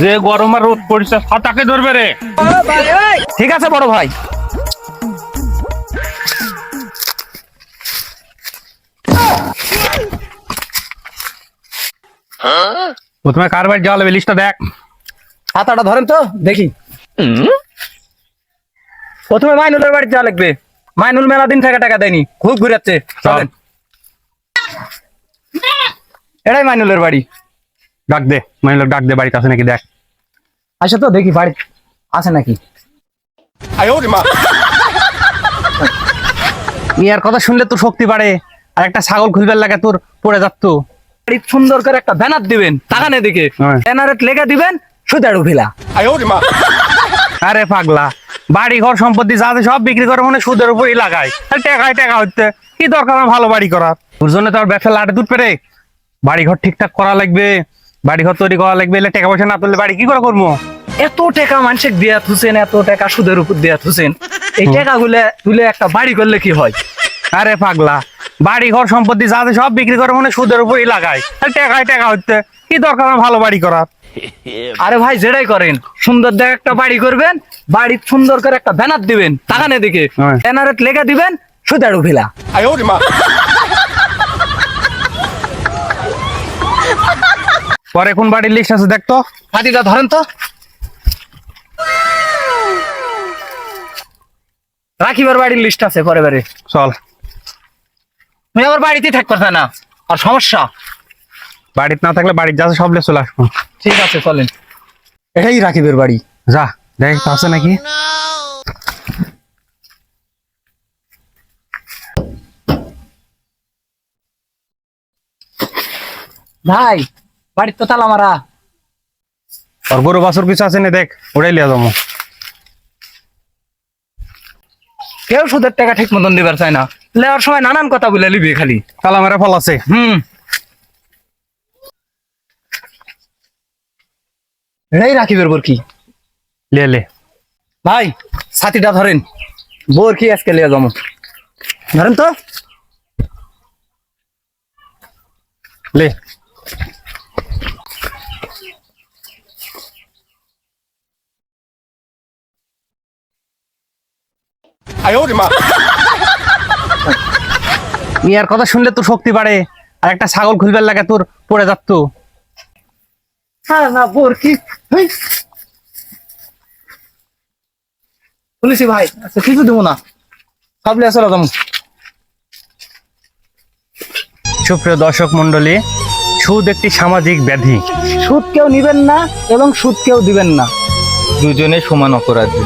যে গরম আর রোদ পড়ছে ছাতাকে ধরবে রে। ঠিক আছে বড় ভাই। প্রথমে কার বাড়ি যাওয়া লাগবে লিস্টটা দেখ। ছাতাটা ধরেন তো দেখি। প্রথমে মাইনুলের বাড়ি যাওয়া লাগবে। মাইনুল মেলা দিন থেকে টাকা দেয়নি, খুব ঘুরাচ্ছে। চলেন। এটাই মাইনুলের বাড়ি। ডাক দে, মানে লোক ডাক দে, বাড়িতে আছে নাকি দেখ। আচ্ছা তো দেখি বাড়ি আছে নাকি। ইয়ার কথা শুনলে তোর শক্তি বাড়ে, আর একটা ছাগল খুলবার লাগে তোর পড়ে যাচ্তো। বাড়ি সুন্দর করে একটা ব্যানার দিবেন, তাকানে দিকে হ্যাঁ। ব্যানারে লেগে দিবেন সুদারু ফিলা। আরে পাগলা, বাড়ি ঘর সম্পত্তি যা আছে সব বিক্রি করে মনে সুদের উপরই লাগায়, আর টাকায় টাকা হচ্ছে। কি দরকার আমার ভালো বাড়ি করার? তোর জন্য তো আর ব্যবসা লাটে দুধ পেরে। বাড়ি ঘর ঠিকঠাক করা লাগবে, বাড়ি ঘর তৈরি করা লাগবে। এলে টাকা পয়সা না তুললে বাড়ি কি করে করবো? এত টাকা মানুষে দিয়া থুছেন, এত টাকা সুদের উপর দিয়া থুছেন, এই টাকা গুলো তুলে একটা বাড়ি করলে কি হয়? আরে পাগলা, বাড়ি ঘর সম্পত্তি যা আছে সব বিক্রি করে মনে সুদের উপরই লাগায়, আর টাকায় টাকা হচ্ছে। কি দরকার আমার ভালো বাড়ি করার? আরে ভাই যেটাই করেন, সুন্দর দেখে একটা বাড়ি করবেন, বাড়ি সুন্দর করে একটা ব্যানার দিবেন, তাকানে দিকে হ্যাঁ। ব্যানারে লেগে দিবেন সুদারু ফিলা। পরে কোন বাড়ির লিস্ট আছে দেখতো। হাতিটা ধরেন তো। রাখিবার বাড়ির লিস্ট আছে পরে বারে। চল। তুমি আবার বাড়িতেই থাকতে পারবে না, আর সমস্যা। বাড়িতে না থাকলে বাড়ির যা আছে সব লিয়ে চলে আসবো। ঠিক আছে চলেন। এটাই রাখিবের বাড়ি। যা দেখ তো আছে নাকি। ভাই বাড়ির তো তালা মারা। আর গরু বাছুর কিছু আছে না দেখ, ওটাই লিয়ে যাবো। কেউ সুদের টাকা ঠিক মতন দিবার চায় না, লেওয়ার সময় নানান কথা বলে লিবি খালি। তালা মেরা ফল আছে। এটাই রাখিবের বরকি। লিয়ে লে। ভাই ছাতিটা ধরেন, বরকি আজকে লিয়ে যাবো। ধরেন তো। লে। ইয়ার কথা শুনলে তোর শক্তি বাড়ে, আর একটা ছাগল খুলবার লাগে তোর পড়ে যাচ্তো। হ্যাঁ না বরকি শুনেছি ভাই। আচ্ছা কিছু দেবো না, সব লিয়ে চলে যাবো। সুপ্রিয় দর্শক মন্ডলী, সুদ একটি সামাজিক ব্যাধি। সুদ কেউ নিবেন না এবং সুদ কেউ দিবেন না, দুজনে সমান অপরাধী।